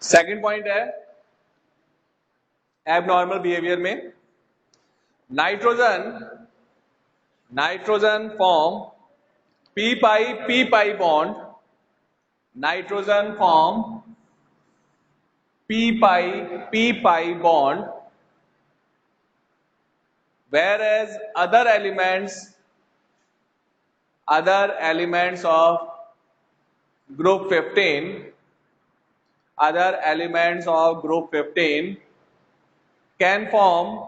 Second point है abnormal behaviour में nitrogen form p pi bond, nitrogen form p pi bond, whereas other elements of group 15 can form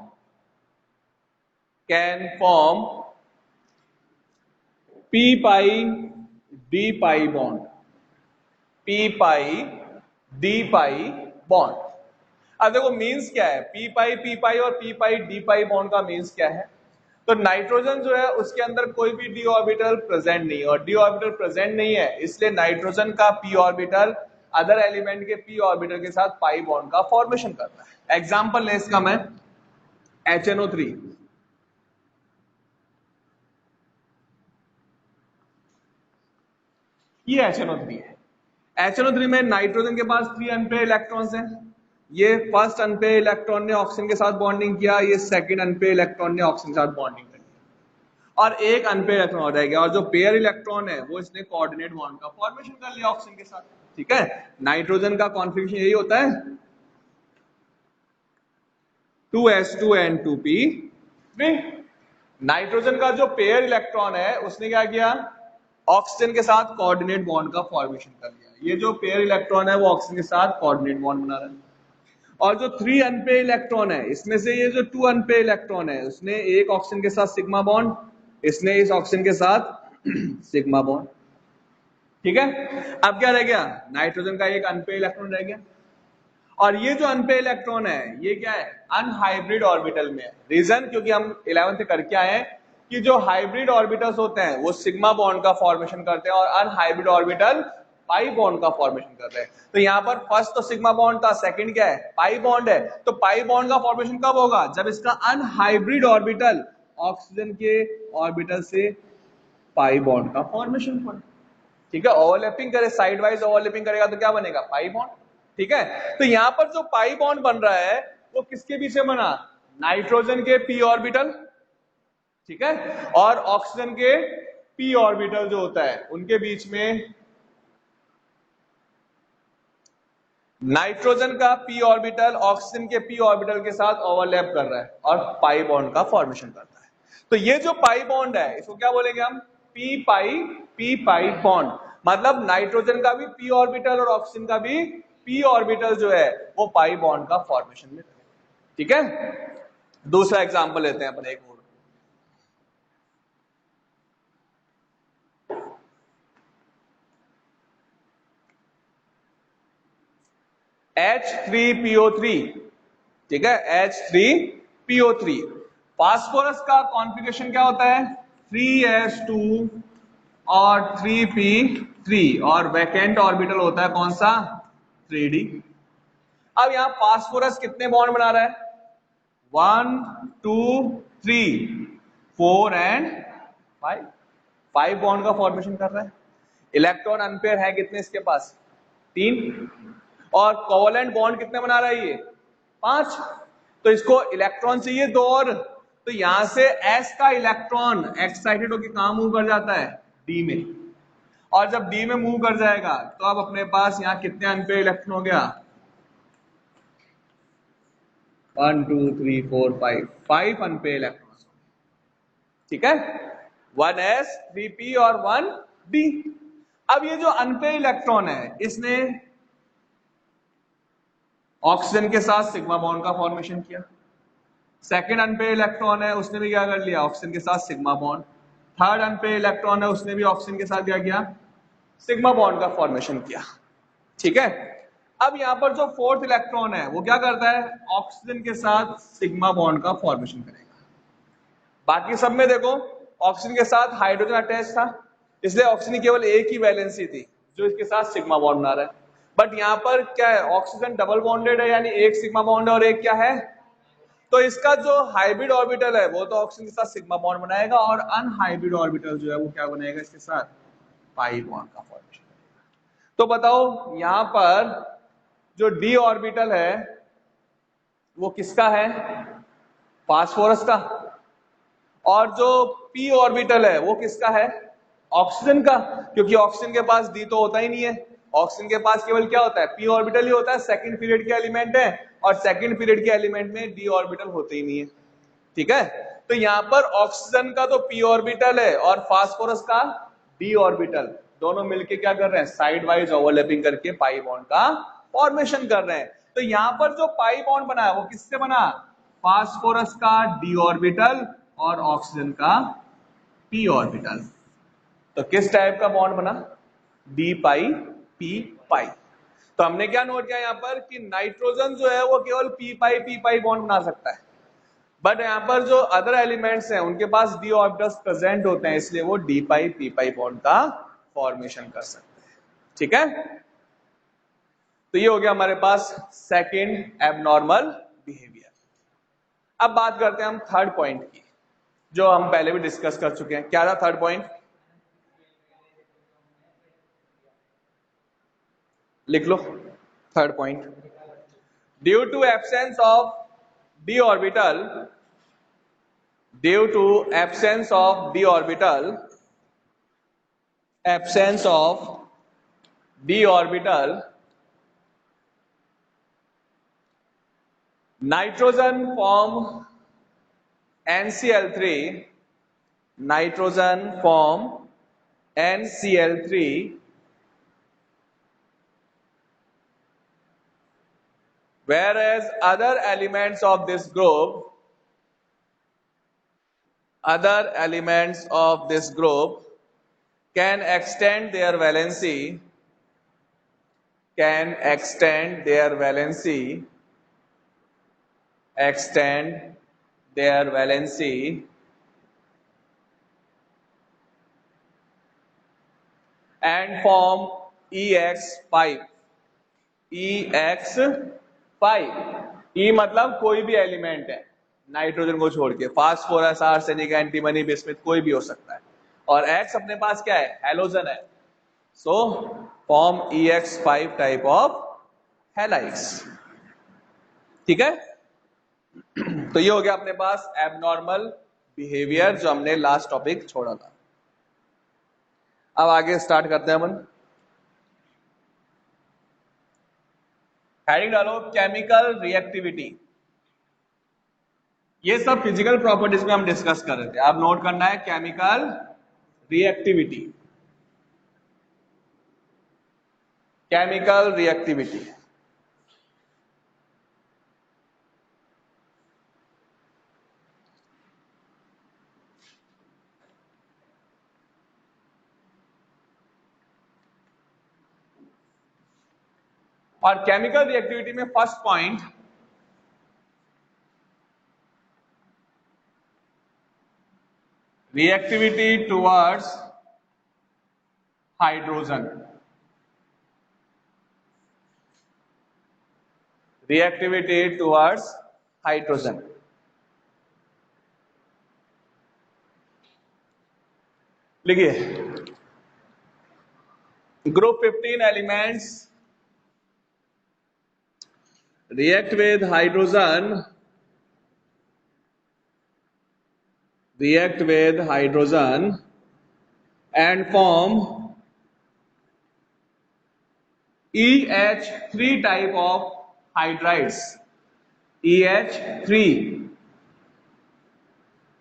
p pi d pi bond, p pi d pi bond। अब देखो means क्या है, p पाई और p पाई d pi bond का means क्या है। तो nitrogen जो है उसके अंदर कोई भी d ऑर्बिटल प्रेजेंट नहीं है, और d ऑर्बिटल प्रेजेंट नहीं है इसलिए नाइट्रोजन का p ऑर्बिटल अदर एलिमेंट के p ऑर्बिटल के साथ पाई बॉन्ड का फॉर्मेशन करता है। एग्जांपल ले इसका मैं HNO3, ये HNO3 है। HNO3 में नाइट्रोजन के पास 3 अनपेयर इलेक्ट्रॉन्स हैं। ये फर्स्ट अनपेयर इलेक्ट्रॉन ने ऑक्सीजन के साथ बॉन्डिंग किया, ये सेकंड अनपेयर इलेक्ट्रॉन ने ऑक्सीजन के साथ बॉन्डिंग करी, और एक अनपेयर इलेक्ट्रॉन हो रह गया, और जो पेयर इलेक्ट्रॉन है वो इसने कोऑर्डिनेट बॉन्ड का फॉर्मेशन कर लिया ऑक्सीजन के साथ। ठीक है, नाइट्रोजन का कॉन्फ़िगरेशन यही होता है 2s2 and 2p3। नाइट्रोजन का जो पेयर इलेक्ट्रॉन है उसने क्या किया, ऑक्सीजन के साथ कोऑर्डिनेट बॉन्ड का फॉर्मेशन कर लिया। ये जो पेयर इलेक्ट्रॉन है वो ऑक्सीजन के साथ कोऑर्डिनेट बॉन्ड बना रहा है, और जो 3 अनपेयर इलेक्ट्रॉन है इसमें से ये जो 2 अनपेयर इलेक्ट्रॉन है उसने एक ऑक्सीजन के साथ सिग्मा बॉन्ड, इसने इस ऑक्सीजन के साथ सिग्मा बॉन्ड। ठीक है, अब क्या रह गया, नाइट्रोजन का एक अनपेयर इलेक्ट्रॉन रह गया, और ये जो अनपेयर इलेक्ट्रॉन है ये क्या है, अनहाइब्रिड ऑर्बिटल में है। रीजन क्योंकि हम 11th करके आए हैं कि जो हाइब्रिड ऑर्बिटल्स होते हैं वो सिग्मा बॉन्ड का फॉर्मेशन करते हैं, और अनहाइब्रिड ऑर्बिटल पाई बॉन्ड का फॉर्मेशन करते हैं। तो यहाँ पर फर्स्ट तो सिग्मा बॉन्ड था, सेकंड क्या है, पाई बॉन्ड है। तो पाई बॉन्ड का फॉर्मेशन कब होगा, जब इसका अनहाइब्रिड ऑर्बिटल ऑक्सीजन के ऑर्बिटल से पाई बॉन्ड का फॉर्मेशन हो। ठीक है, ओवरलैपिंग करे, साइड वाइज ओवरलैपिंग करेगा तो क्या बनेगा, पाई बॉन्ड। ठीक है, तो यहां पर जो पाई बॉन्ड बन रहा है वो किसके बीच में बना, नाइट्रोजन के p ऑर्बिटल, ठीक है, और ऑक्सीजन के p ऑर्बिटल जो होता है उनके बीच में नाइट्रोजन का p ऑर्बिटल ऑक्सीजन के p ऑर्बिटल के साथ ओवरलैप कर रहा है और पाई बॉन्ड का फॉर्मेशन करता है। तो ये जो पाई बॉन्ड है इसको क्या बोलेंगे हम, p पाई बॉन्ड। मतलब नाइट्रोजन का भी p ऑर्बिटल और ऑक्सीजन का भी p ऑर्बिटल जो है वो पाई बॉन्ड का फॉर्मेशन में। ठीक है, दूसरा एग्जांपल लेते हैं अपन एक और। H3PO3, ठीक है, H3PO3। फास्फोरस का कॉन्फ़िगरेशन क्या होता है, 3s2 और 3p3, और वैकेंट ऑर्बिटल होता है कौन सा, 3d। अब यहां फास्फोरस कितने बॉन्ड बना रहा है, 1 2 3 4 एंड 5 बॉन्ड का फॉर्मेशन कर रहा है। इलेक्ट्रॉन अनपेयर है कितने इसके पास, 3, और कोवेलेंट बॉन्ड कितने बना रहा है ये, 5। तो इसको इलेक्ट्रॉन चाहिए 2 और, तो यहां से s का इलेक्ट्रॉन एक्साइटेड होकर कहां मूव कर जाता है, d में, और जब d में मूव कर जाएगा तो अब अपने पास यहां कितने अनपेयर इलेक्ट्रॉन हो गया, 1 2 3 4 5 अनपेयर इलेक्ट्रॉन। ठीक है, 1s 3p और 1d। अब ये जो अनपेयर इलेक्ट्रॉन है इसने ऑक्सीजन के साथ सिग्मा बॉन्ड का फॉर्मेशन किया। सेकंड अनपेयर इलेक्ट्रॉन है उसने भी क्या कर लिया, ऑक्सीजन के साथ sigma bond. Third unpaired electron है उसने भी ऑक्सीजन के साथ क्या किया, सिग्मा बॉन्ड का फॉर्मेशन किया। ठीक है, अब यहां पर जो फोर्थ इलेक्ट्रॉन है वो क्या करता है, ऑक्सीजन के साथ सिग्मा बॉन्ड का फॉर्मेशन करेगा। बाकी सब में देखो ऑक्सीजन के साथ हाइड्रोजन अटैच था, इसलिए ऑक्सीजन की केवल एक ही वैलेंसी थी जो इसके साथ सिग्मा बॉन्ड बना रहा है। बट यहां पर क्या है, ऑक्सीजन डबल बॉन्डेड है, यानी एक सिग्मा बॉन्ड है और एक क्या है, तो इसका जो हाइब्रिड ऑर्बिटल है वो तो ऑक्सीजन के साथ सिग्मा बॉन्ड बनाएगा, और अनहाइब्रिड ऑर्बिटल जो है वो क्या बनाएगा इसके साथ, पाई बॉन्ड का फॉर्मेशन करेगा। तो बताओ यहां पर जो डी ऑर्बिटल है वो किसका है? फास्फोरस का। और जो पी ऑर्बिटल है वो किसका है? ऑक्सीजन का, क्योंकि ऑक्सीजन के पास डी तो होता ही नहीं है, ऑक्सीजन के पास केवल क्या होता है? पी ऑर्बिटल ही होता है, सेकंड पीरियड के एलिमेंट है, और सेकंड पीरियड के एलिमेंट में डी ऑर्बिटल होते ही नहीं है। ठीक है, तो यहां पर ऑक्सीजन का तो पी ऑर्बिटल है और फास्फोरस का डी ऑर्बिटल, दोनों मिलके क्या कर रहे हैं? साइड वाइज ओवरलैपिंग करके पाई बॉन्ड का फॉर्मेशन कर रहे हैं। तो यहां पर जो पाई बॉन्ड बना है वो किससे बना? फास्फोरस का डी ऑर्बिटल और ऑक्सीजन का पी ऑर्बिटल। तो किस टाइप का बॉन्ड बना? डी पाई पी पाई। तो हमने क्या नोट किया यहां पर कि नाइट्रोजन जो है वो केवल पी पाई बॉन्ड बना सकता है, बट यहां पर जो अदर एलिमेंट्स हैं उनके पास डी ऑर्बिटल्स प्रेजेंट होते हैं, इसलिए वो डी पाई पी पाई बॉन्ड का फॉर्मेशन कर सकते हैं। ठीक है, तो ये हो गया हमारे पास सेकंड एबनॉर्मल बिहेवियर। अब बात करते हैं हम थर्ड पॉइंट की, जो हम पहले भी डिस्कस कर चुके हैं। क्या था थर्ड पॉइंट? लिख लो third point. Due to absence of D orbital, due to absence of D orbital, absence of d orbital, nitrogen form NCl3, nitrogen form NCl3, whereas other elements of this group, other elements of this group can extend their valency, can extend their valency, extend their valency and form EX5, EX5। E मतलब कोई भी element है nitrogen को छोड़ के, phosphorus, arsenic, antimony, bismuth, कोई भी हो सकता है, और X अपने पास क्या है? हैलोजन है। So form EX5 type of halides. ठीक है, तो ये हो गया अपने पास एबनॉर्मल बिहेवियर, जो हमने लास्ट टॉपिक छोड़ा था। अब आगे स्टार्ट करते हैं अपन। हेडिंग डालो केमिकल रिएक्टिविटी। ये सब फिजिकल प्रॉपर्टीज में हम डिस्कस कर रहे थे, अब नोट करना है केमिकल रिएक्टिविटी। केमिकल रिएक्टिविटी और केमिकल रिएक्टिविटी में first point, reactivity towards hydrogen, reactivity towards hydrogen. लिखिए, group 15 elements react with hydrogen, react with hydrogen and form EH3 type of hydrides, EH3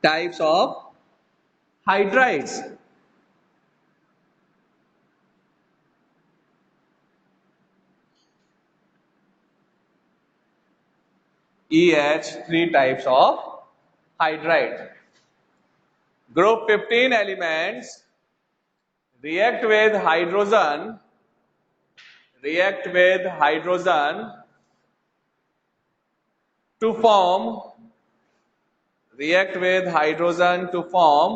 types of hydrides। EH3 types of hydride। Group 15 elements react with hydrogen, react with hydrogen to form, react with hydrogen to form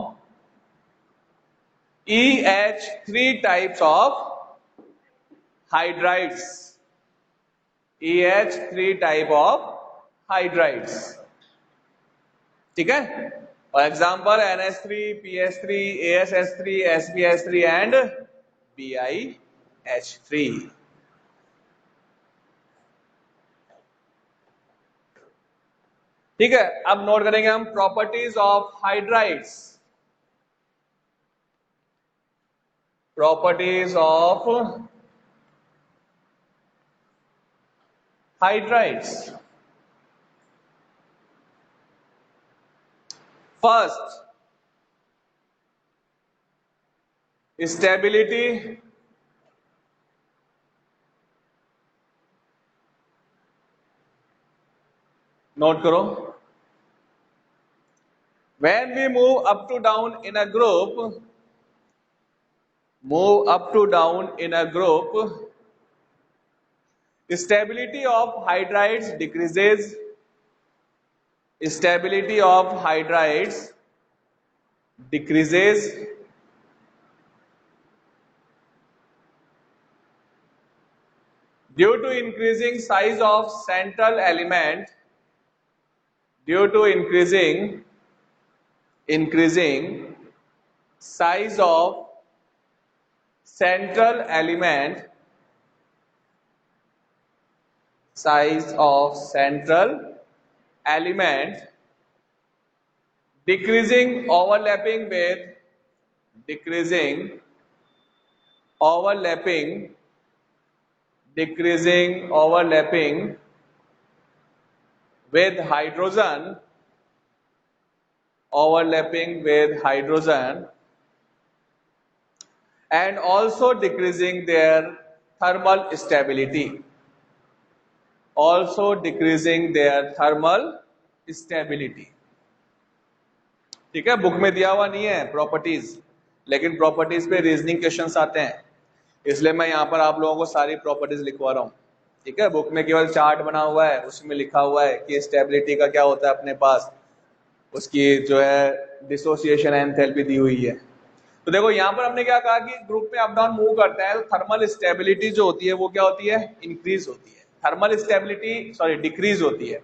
EH3 types of hydrides, EH3 type of hydrides। ठीक है, और example NH3, PH3, ASH3, SPH3 and BiH3। ठीक है, अब note करेंगे हम properties of hydrides. Properties of hydrides. First, stability, note करो। When we move up to down in a group, move up to down in a group, stability of hydrides decreases. Stability of hydrides decreases due to increasing size of central element. Due to increasing size of central element, size of central element, decreasing overlapping with hydrogen, and also decreasing their thermal stability. ठीक है, book में दिया हुआ नहीं है properties, लेकिन properties पे reasoning questions आते हैं, इसलिए मैं यहाँ पर आप लोगों को सारी प्रॉपर्टीज लिखवा रहा हूँ। ठीक है, बुक में केवल चार्ट बना हुआ है, उसमें लिखा हुआ है कि स्टेबिलिटी का क्या होता है अपने पास, उसकी जो है डिसोसिएशन एंथैल्पी दी हुई है। तो देखो यहाँ पर हमने क्या कहा कि ग्रुप में अप डाउन मूव करते हैं तो थर्मल स्टेबिलिटी जो होती है वो क्या होती है, इंक्रीज होती है। थर्मल स्टेबिलिटी डिक्रीज होती है।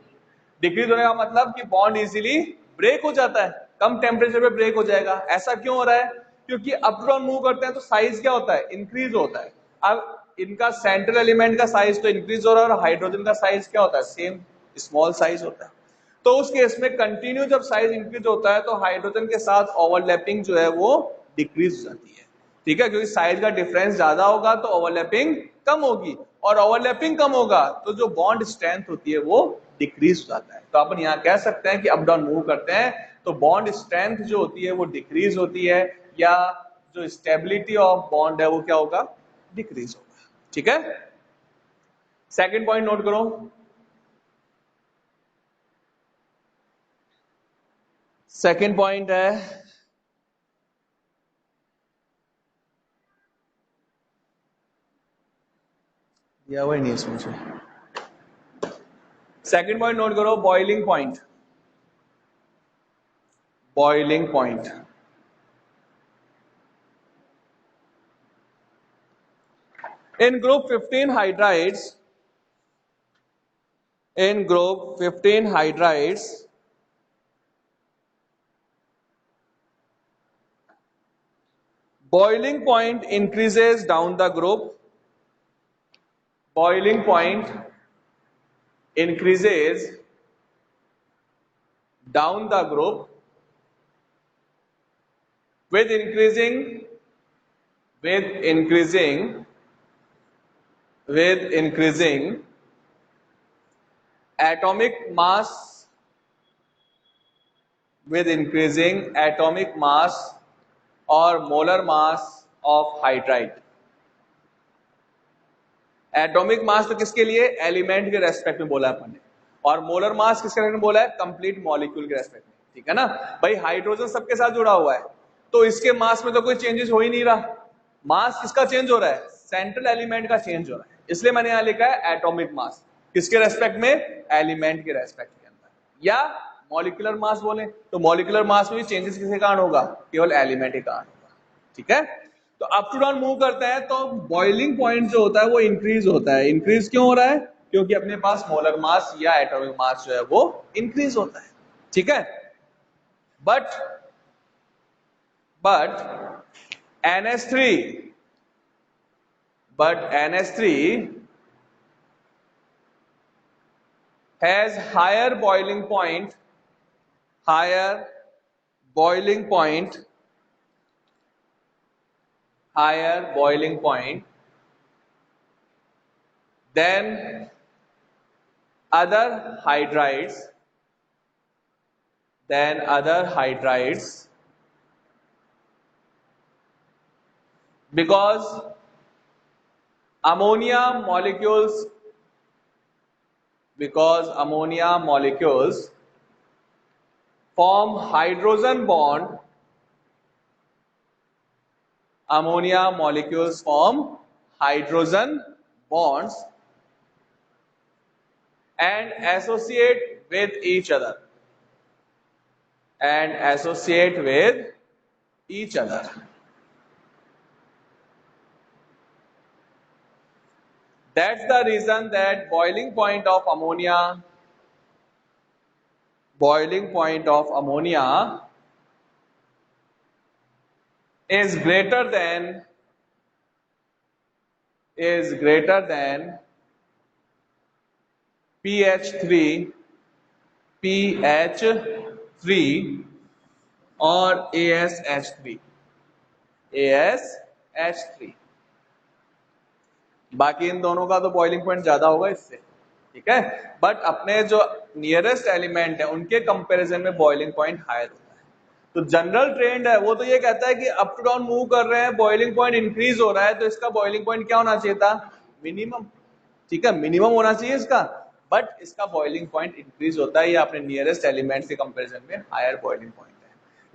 डिक्रीज होने का मतलब कि बॉन्ड इजीली ब्रेक हो जाता है, कम टेम्परेचर पे ब्रेक हो जाएगा। ऐसा क्यों हो रहा है? क्योंकि अप डाउन मूव करते हैं तो साइज क्या होता है, इंक्रीज होता है। अब इनका सेंट्रल एलिमेंट का साइज तो इंक्रीज हो रहा है और हाइड्रोजन का साइज क्या होता है, सेम स्मॉल साइज होता है। तो उस केस में कंटिन्यू जब साइज इंक्रीज होता है तो हाइड्रोजन के साथ ओवरलैपिंग जो है वो डिक्रीज हो जाती है। ठीक है, क्योंकि साइज का डिफरेंस ज्यादा होगा तो ओवरलैपिंग कम होगी, और ओवरलैपिंग कम होगा तो जो बॉन्ड स्ट्रेंथ होती है वो डिक्रीज हो जाता है। तो अपन यहाँ कह सकते हैं कि अप डाउन मूव करते हैं तो बॉन्ड स्ट्रेंथ जो होती है वो डिक्रीज होती है, या जो स्टेबिलिटी ऑफ बॉन्ड है वो क्या होगा, डिक्रीज होगा। ठीक है, सेकंड पॉइंट नोट करो। सेकंड पॉइंट है या वही नहीं इसमें से। सेकंड पॉइंट नोट करो, boiling point. Boiling point in group 15 hydrides, boiling point increases down the group. Boiling point increases down the group with increasing atomic mass, or molar mass of hydride. Atomic mass तो किसके लिए, element के respect में बोला अपन ने, और molar mass किसके respect में बोला है, कंप्लीट मॉलिक्यूल के रेस्पेक्ट में। ठीक है ना भाई, हाइड्रोजन सबके साथ जुड़ा हुआ है तो इसके मास में तो कोई चेंजेस हो ही नहीं रहा। मास किसका चेंज हो रहा है, सेंट्रल एलिमेंट का चेंज हो रहा है, इसलिए मैंने यहां लिखा है एटॉमिक मास। किसके रेस्पेक्ट में, एलिमेंट के रेस्पेक्ट के अंदर। या मॉलिक्यूलर मास बोले तो मॉलिक्यूलर मास में भी चेंजेस किसके कारण होगा, केवल एलिमेंट के कारण होगा। ठीक है, तो अप टू डाउन मूव करता है तो बॉइलिंग पॉइंट जो होता है वो इंक्रीज होता है। इंक्रीज क्यों हो रहा है, क्योंकि अपने पास मोलर मास या एटॉमिक मास जो है वो इंक्रीज होता है। ठीक है, but NH3 has higher boiling point higher boiling point, higher boiling point than other hydrides, than other hydrides, because ammonia molecules, because ammonia molecules form hydrogen bond, ammonia molecules form hydrogen bonds and associate with each other, and associate with each other. That's the reason that boiling point of ammonia, boiling point of ammonia is greater than, is greater than pH3, pH3 और ASH3, ASH3. बाकी इन दोनों का तो boiling point ज्यादा होगा इससे, ठीक है, बट अपने जो नियरेस्ट एलिमेंट है उनके कंपैरिजन में बॉइलिंग पॉइंट हायर होता है. तो जनरल ट्रेंड है वो तो ये कहता है कि अप टू डाउन मूव कर रहे हैं, बॉइलिंग पॉइंट इंक्रीज हो रहा है, तो इसका बॉइलिंग पॉइंट क्या होना चाहिए था, मिनिमम, ठीक है, मिनिमम होना चाहिए इसका, बट इसका बॉइलिंग पॉइंट इंक्रीज होता है, ये अपने नियरेस्ट एलिमेंट के कंपैरिजन में हायर बॉइलिंग पॉइंट है.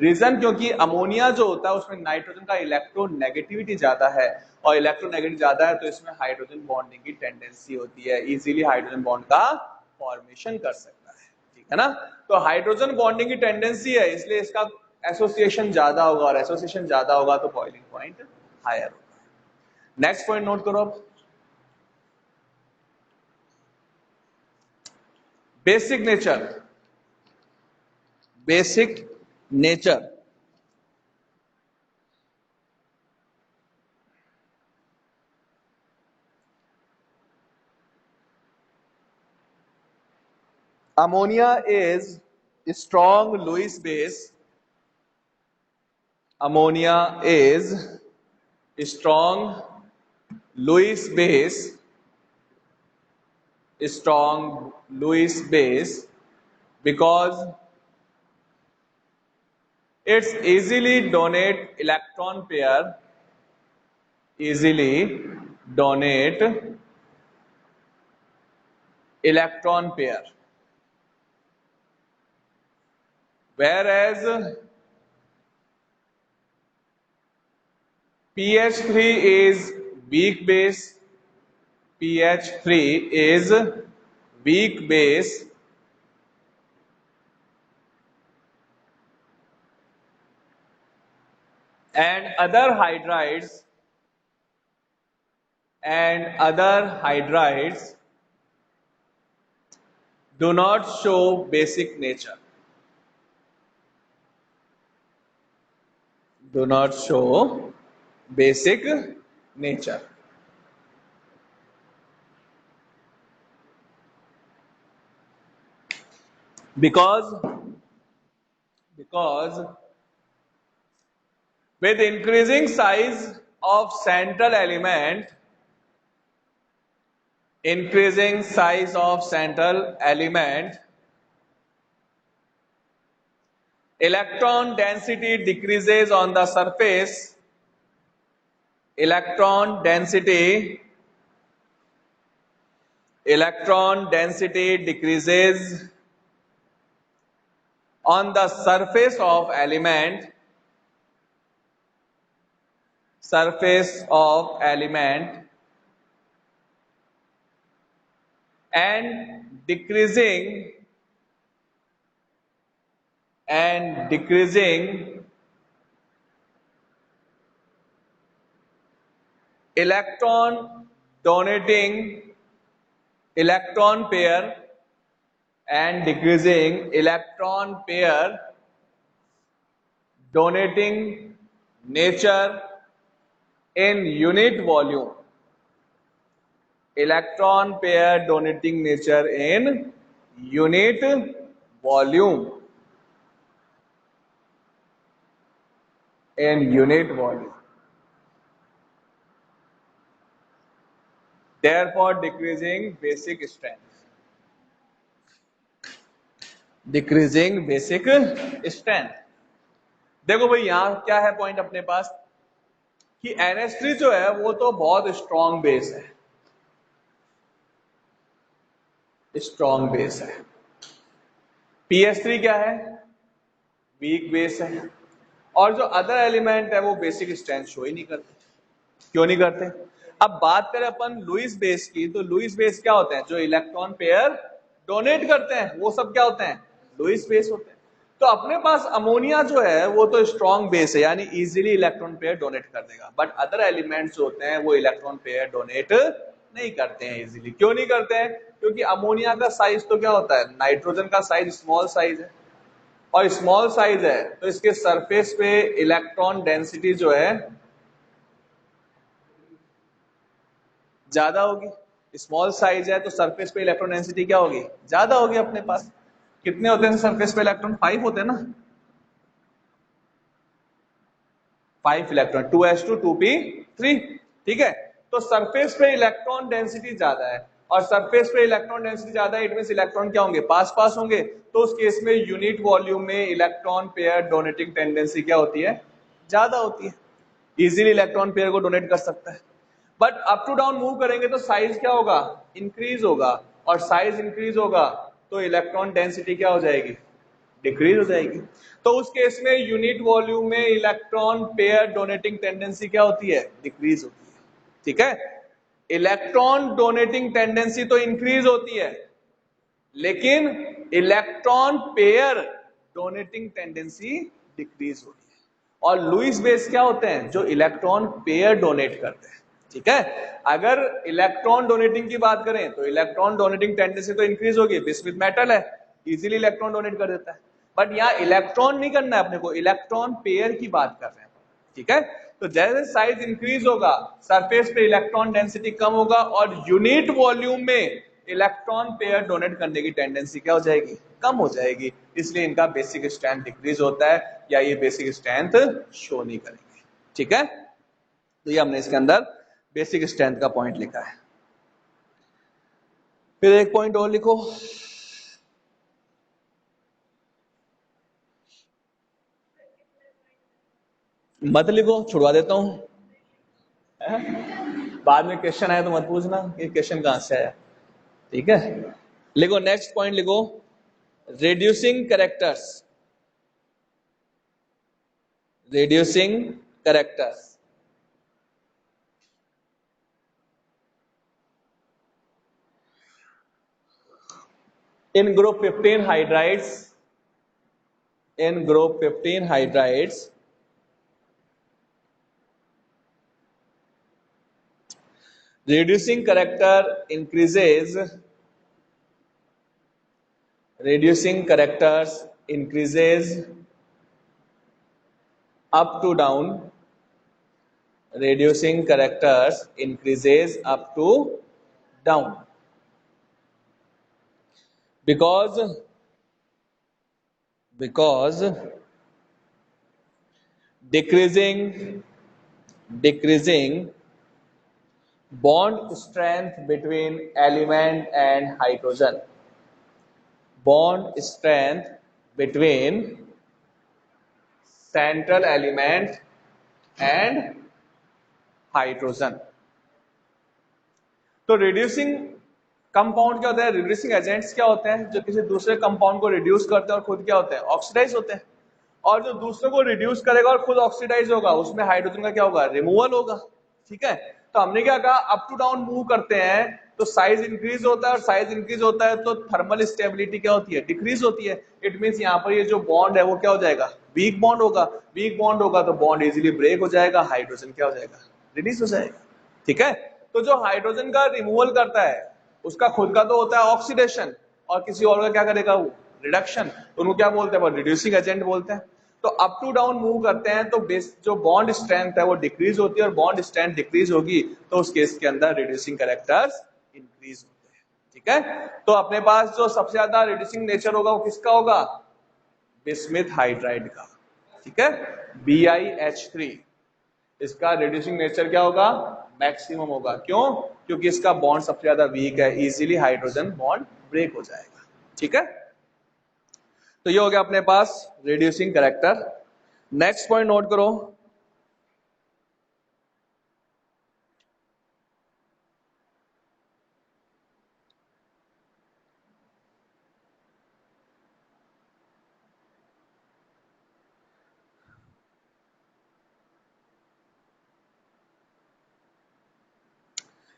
रीजन क्योंकि अमोनिया जो होता है उसमें नाइट्रोजन का इलेक्ट्रोनेगेटिविटी ज्यादा है, और इलेक्ट्रोनेगेटिव ज्यादा है तो इसमें हाइड्रोजन बॉन्डिंग की टेंडेंसी होती है, इजीली हाइड्रोजन बॉन्ड का फॉर्मेशन कर सकता है, ठीक है ना. तो हाइड्रोजन बॉन्डिंग की टेंडेंसी है इसलिए इसका एसोसिएशन ज्यादा होगा, और एसोसिएशन ज्यादा होगा तो बॉइलिंग पॉइंट हायर होगा. नेक्स्ट पॉइंट नोट करो आप, basic nature, basic nature. Ammonia is strong Lewis base. Ammonia is strong Lewis base, strong Lewis base, because it's easily donate electron pair, easily donate electron pair, whereas pH3 is weak base, pH3 is weak base, and other hydrides, and other hydrides do not show basic nature, do not show basic nature. Because with increasing size of central element, increasing size of central element, electron density decreases on the surface, electron density decreases on the surface of element, surface of element, and decreasing electron donating electron pair, and decreasing electron pair donating nature in unit volume, electron pair donating nature in unit volume. in unit volume, therefore decreasing basic strength, decreasing basic strength। देखो भाई यहां क्या है point अपने पास कि NH3 जो है वो तो बहुत स्ट्रॉन्ग बेस है, स्ट्रॉन्ग बेस है। PS3 क्या है, वीक बेस है। और जो अदर एलिमेंट है वो बेसिक स्ट्रेंथ शो ही नहीं करते। क्यों नहीं करते? अब बात करें अपन लुईस बेस की, तो लुईस बेस क्या होते हैं, जो इलेक्ट्रॉन पेयर डोनेट करते हैं वो सब क्या होते हैं, लुईस बेस होते हैं। तो अपने पास अमोनिया जो है वो तो स्ट्रॉन्ग बेस है, यानी इजीली इलेक्ट्रॉन पेयर डोनेट कर देगा, बट अदर एलिमेंट्स जो होते हैं वो इलेक्ट्रॉन पेयर डोनेट नहीं करते हैं इजीली। क्यों नहीं करते हैं? क्योंकि अमोनिया का साइज तो क्या होता है, नाइट्रोजन का साइज स्मॉल साइज है, और स्मॉल साइज है तो इसके सरफेस पे इलेक्ट्रॉन डेंसिटी जो है ज्यादा होगी। स्मॉल साइज है तो सरफेस पे इलेक्ट्रॉन डेंसिटी क्या होगी, ज्यादा होगी। अपने पास कितने होते हैं सरफेस पे इलेक्ट्रॉन, 5 होते हैं ना, 5 इलेक्ट्रॉन, 2s2 2p3, ठीक है। तो सरफेस पे इलेक्ट्रॉन डेंसिटी ज्यादा है, और सरफेस पे इलेक्ट्रॉन डेंसिटी ज्यादा है, इट मींस इलेक्ट्रॉन क्या होंगे, पास पास होंगे। तो उस केस में यूनिट वॉल्यूम में इलेक्ट्रॉन पेयर डोनेटिंग टेंडेंसी क्या होती है, ज्यादा होती है, इजीली इलेक्ट्रॉन पेयर को डोनेट कर सकता है। But up to down move करेंगे तो साइज क्या होगा, इंक्रीज होगा, और साइज इंक्रीज होगा तो इलेक्ट्रॉन डेंसिटी क्या हो जाएगी, डिक्रीज हो जाएगी। तो उस केस में यूनिट वॉल्यूम में इलेक्ट्रॉन पेयर डोनेटिंग टेंडेंसी क्या होती है, डिक्रीज होती है, ठीक है। इलेक्ट्रॉन डोनेटिंग टेंडेंसी तो इंक्रीज होती है, लेकिन electron pair donating tendency decrease होती है। और लुईस बेस क्या होते हैं, जो इलेक्ट्रॉन पेयर डोनेट करते हैं, ठीक है। अगर इलेक्ट्रॉन डोनेटिंग की बात करें तो इलेक्ट्रॉन डोनेटिंग टेंडेंसी तो इंक्रीज होगी, बिस्मिथ मेटल है, इजीली इलेक्ट्रॉन डोनेट कर देता है। बट यहाँ इलेक्ट्रॉन नहीं करना है अपने को, इलेक्ट्रॉन पेयर की बात कर रहे हैं, ठीक है। तो जैसे साइज इंक्रीज होगा सरफेस पे इलेक्ट्रॉन डेंसिटी कम होगा, और यूनिट वॉल्यूम में इलेक्ट्रॉन पेयर डोनेट करने की टेंडेंसी क्या हो जाएगी, कम हो जाएगी। इसलिए इनका बेसिक स्ट्रेंथ डिक्रीज होता है, या ये बेसिक स्ट्रेंथ शो नहीं करेंगे, ठीक है। तो ये हमने इसके अंदर बेसिक स्ट्रेंथ का पॉइंट लिखा है। फिर एक पॉइंट और लिखो, मत लिखो, छुड़वा देता हूं, बाद में क्वेश्चन आया तो मत पूछना कि क्वेश्चन कहां से आया, ठीक है। लिखो नेक्स्ट पॉइंट लिखो, reducing characters, reducing characters। In group 15 hydrides, in group 15 hydrides, reducing character increases, reducing characters increases up to down, reducing characters increases up to down, because decreasing bond strength between element and hydrogen, bond strength between central element and hydrogen. तो reducing compound क्या होता है, reducing agents क्या होते हैं, जो किसी दूसरे कंपाउंड को रिड्यूस करते हैं और खुद क्या होते हैं, ऑक्सीडाइज होते हैं। और जो दूसरे को रिड्यूस करेगा और खुद ऑक्सीडाइज होगा, उसमें हाइड्रोजन का क्या होगा, रिमूवल होगा, ठीक है। तो हमने क्या कहा, अप टू डाउन मूव करते हैं तो साइज इंक्रीज होता है, और साइज इंक्रीज होता है तो थर्मल स्टेबिलिटी क्या होती है, डिक्रीज होती है। इट मींस यहाँ पर ये जो बॉन्ड है वो क्या हो जाएगा, वीक बॉन्ड होगा। वीक बॉन्ड होगा तो बॉन्ड इजीली ब्रेक हो जाएगा, हाइड्रोजन क्या हो जाएगा, रिलीज हो जाएगा, ठीक है। तो जो हाइड्रोजन का रिमूवल करता है उसका खुद का तो होता है ऑक्सीडेशन, और किसी और का क्या करेगा, वो रिडक्शन। तो उनको क्या बोलते हैं, रिड्यूसिंग एजेंट बोलते हैं। तो अप टू डाउन मूव करते हैं तो जो बॉन्ड स्ट्रेंथ है वो डिक्रीज होती है, और बॉन्ड स्ट्रेंथ डिक्रीज होगी तो उस केस के अंदर रिड्यूसिंग कैरेक्टर्स इंक्रीज होते हैं, ठीक है। तो अपने पास जो सबसे ज्यादा रिड्यूसिंग नेचर होगा वो किसका होगा, बिस्मिथ हाइड्राइड का, ठीक है, BiH3, इसका रिड्यूसिंग नेचर क्या होगा, मैक्सिमम होगा। क्यों, क्योंकि इसका बॉन्ड सबसे ज्यादा वीक है, इजीली हाइड्रोजन बॉन्ड ब्रेक हो जाएगा। ठीक है, तो ये हो गया अपने पास reducing character. Next point note करो,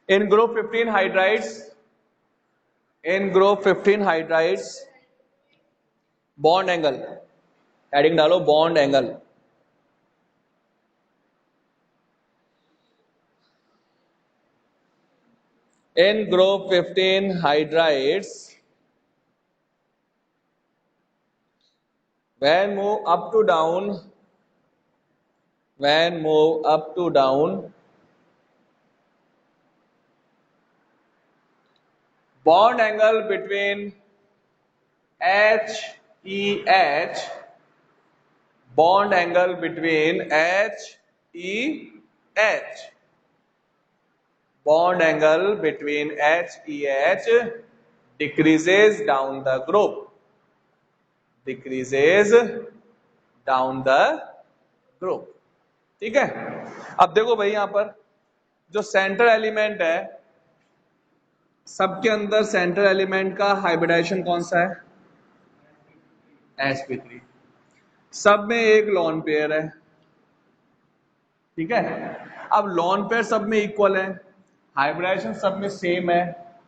in group 15 hydrides, in group 15 hydrides bond angle, heading डालो bond angle, in group 15 hydrides when move up to down, when move up to down, bond angle between HEH, bond angle between HEH, bond angle between HEH decreases down the group, decreases down the group। ठीक है, अब देखो भाई यहां पर जो central element है, सबके अंदर सेंट्रल एलिमेंट का हाइब्रिडाइजेशन कौन सा है, sp3। सब में एक लॉन पेयर है, ठीक है। अब लॉन पेयर सब में इक्वल है, हाइब्रिडाइजेशन सब में सेम है,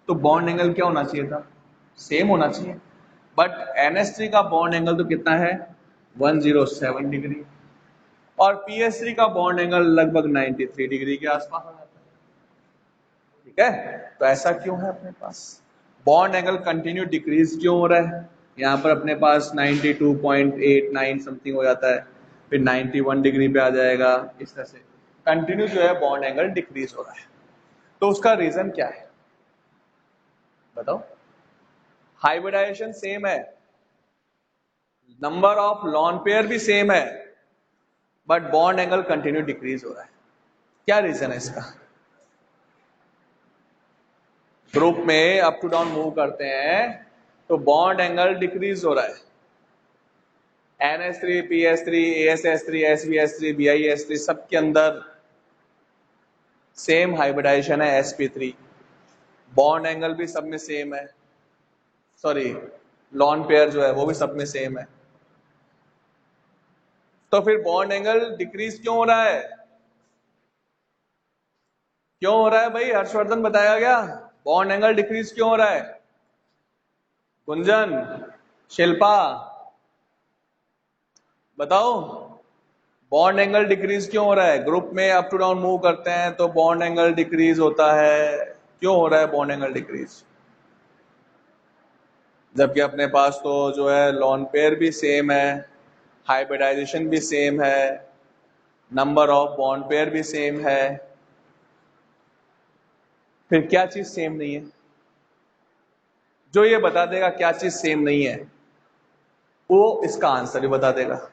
तो बॉन्ड एंगल क्या होना चाहिए था, सेम होना चाहिए। बट NH3 का बॉन्ड एंगल तो कितना है, 107 डिग्री, और PS3 का बॉन्ड एंगल लगभग 93 डिग्री के आसपास हो जाता है। ठीक है, तो ऐसा क्यों है अपने पास, बॉन्ड एंगल कंटिन्यू डिक्रीज क्यों हो रहा है, यहाँ पर अपने पास 92.89 समथिंग हो जाता है, फिर 91 डिग्री पे आ जाएगा, इस तरह से कंटिन्यू जो है बॉन्ड एंगल डिक्रीज हो रहा है। तो उसका रीजन क्या है बताओ, हाइब्रिडाइजेशन सेम है, नंबर ऑफ लॉन पेयर भी सेम है, but bond angle continue decrease हो रहा है। क्या रीजन है इसका, ग्रुप में अप टू डाउन मूव करते हैं तो बॉन्ड एंगल डिक्रीज हो रहा है, NH3, PS3, ASH3, SbH3, BiH3 सबके अंदर सेम हाइब्रिडाइजेशन है sp3, बॉन्ड एंगल भी सब में सेम है, सॉरी लॉन पेयर जो है वो भी सब में सेम है, तो फिर बॉन्ड एंगल डिक्रीज क्यों हो रहा है, क्यों हो रहा है भाई, हर्षवर्धन बताया गया, बॉन्ड एंगल डिक्रीज क्यों हो रहा है, गुंजन, शिल्पा बताओ, बॉन्ड एंगल डिक्रीज क्यों हो रहा है, ग्रुप में अप टू डाउन मूव करते हैं तो बॉन्ड एंगल डिक्रीज होता है, क्यों हो रहा है बॉन्ड एंगल डिक्रीज, जबकि अपने पास तो जो है लॉन पेयर भी सेम है, हाइब्रिडाइजेशन भी सेम है, नंबर ऑफ बॉन्ड पेयर भी सेम है, फिर क्या चीज सेम नहीं है, जो ये बता देगा क्या चीज सेम नहीं है वो इसका आंसर भी बता देगा।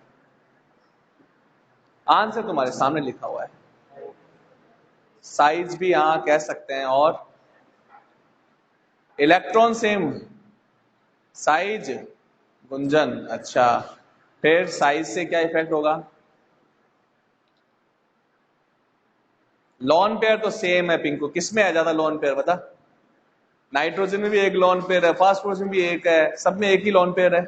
आंसर तुम्हारे सामने लिखा हुआ है, साइज भी यहां कह सकते हैं, और इलेक्ट्रॉन सेम, साइज गुंजन, अच्छा फिर साइज से क्या इफेक्ट होगा, लॉन पेयर तो सेम है पिंकू, किसमें है ज्यादा लॉन पेयर बता, नाइट्रोजन में भी एक लॉन पेयर है, फास्फोरस में भी एक है, सब में एक ही लॉन पेयर है।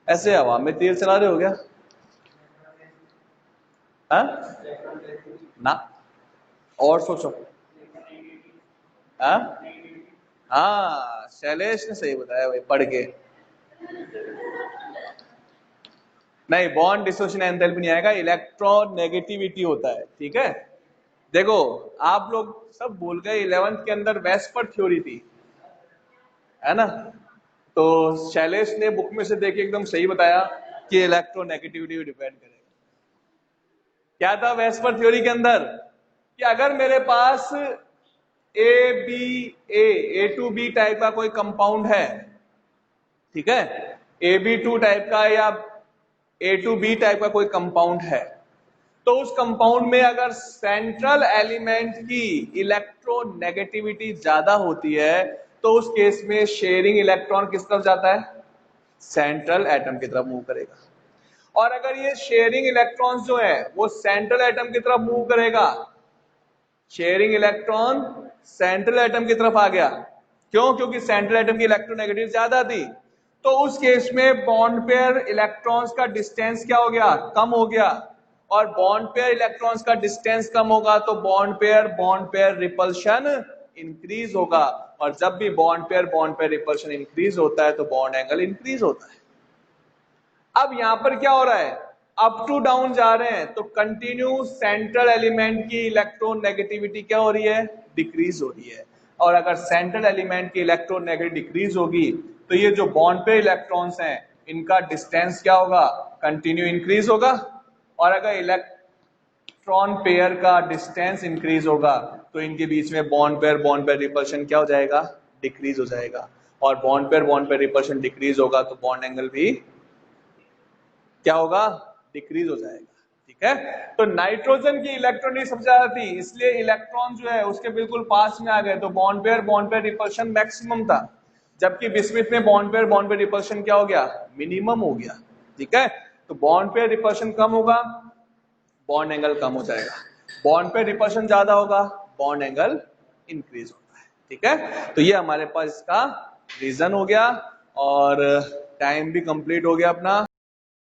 ऐसे हवा में तीर चला रहे हो क्या, हा? ना, और सोचो, हाँ शैलेश ने सही बताया भाई पढ़ के, नहीं बॉन्ड डिसोसिएशन एंथैल्पी नहीं आएगा, इलेक्ट्रॉन नेगेटिविटी होता है। ठीक है, देखो आप लोग सब भूल गए 11th के अंदर वेस्पर थ्योरी थी, है ना, तो शैलेश ने बुक में से देख के एकदम सही बताया कि इलेक्ट्रोनेगेटिविटी डिपेंड करेगा। क्या था वेस्पर थ्योरी के अंदर, कि अगर मेरे पास A2B टाइप का कोई कंपाउंड है, ठीक है, AB2 टाइप का या A2B टाइप का कोई कंपाउंड है, तो उस कंपाउंड में अगर सेंट्रल एलिमेंट की इलेक्ट्रोनेगेटिविटी ज्यादा होती है तो उस केस में शेयरिंग इलेक्ट्रॉन किस तरफ जाता है, सेंट्रल एटम की तरफ मूव करेगा। और अगर ये शेयरिंग इलेक्ट्रॉन्स जो है वो सेंट्रल एटम की तरफ मूव करेगा, शेयरिंग इलेक्ट्रॉन सेंट्रल एटम की तरफ आ गया, क्यों, क्योंकि सेंट्रल एटम की इलेक्ट्रोनेगेटिव ज्यादा थी, तो उस केस में बॉन्ड पेयर इलेक्ट्रॉन्स का डिस्टेंस क्या हो गया, कम हो गया। और बॉन्ड पेयर इलेक्ट्रॉन्स का डिस्टेंस कम होगा तो बॉन्ड पेयर रिपल्शन इंक्रीज होगा, और जब भी बॉन्ड पेयर रिपल्शन इंक्रीज होता है तो बॉन्ड एंगल इंक्रीज होता है। अब यहां पर क्या हो रहा है, अप टू डाउन जा रहे हैं, तो कंटिन्यू सेंट्रल एलिमेंट की इलेक्ट्रोनेगेटिविटी क्या हो रही है, डिक्रीज हो रही है। और अगर सेंट्रल एलिमेंट की इलेक्ट्रोनेगेटिविटी डिक्रीज होगी तो ये जो बॉन्ड पे इलेक्ट्रॉन्स हैं इनका डिस्टेंस क्या होगा, कंटिन्यू इंक्रीज होगा। और अगर इलेक्ट्रॉन पेयर का डिस्टेंस इंक्रीज होगा तो इनके बीच में बॉन्ड पेयर रिपल्शन क्या हो जाएगा, डिक्रीज हो जाएगा। और बॉन्ड पेयर रिपल्शन डिक्रीज होगा तो बॉन्ड एंगल भी क्या होगा, डिक्रीज हो जाएगा। ठीक है, तो नाइट्रोजन की इलेक्ट्रॉनिक सबसे ज्यादा थी, इसलिए इलेक्ट्रॉन जो है उसके बिल्कुल पास में आ गए, तो बॉन्ड पेयर रिपल्शन मैक्सिमम था, जबकि बिस्मिथ में बॉन्ड पेयर रिपल्शन क्या हो गया, मिनिमम हो गया। ठीक है, तो बॉन्ड पेयर रिपल्शन कम होगा, बॉन्ड एंगल कम हो जाएगा, बॉन्ड पेयर रिपल्शन ज्यादा होगा, बॉन्ड एंगल इंक्रीज होता है। ठीक है, तो ये हमारे पास इसका रीजन हो गया, और टाइम भी कंप्लीट हो गया अपना।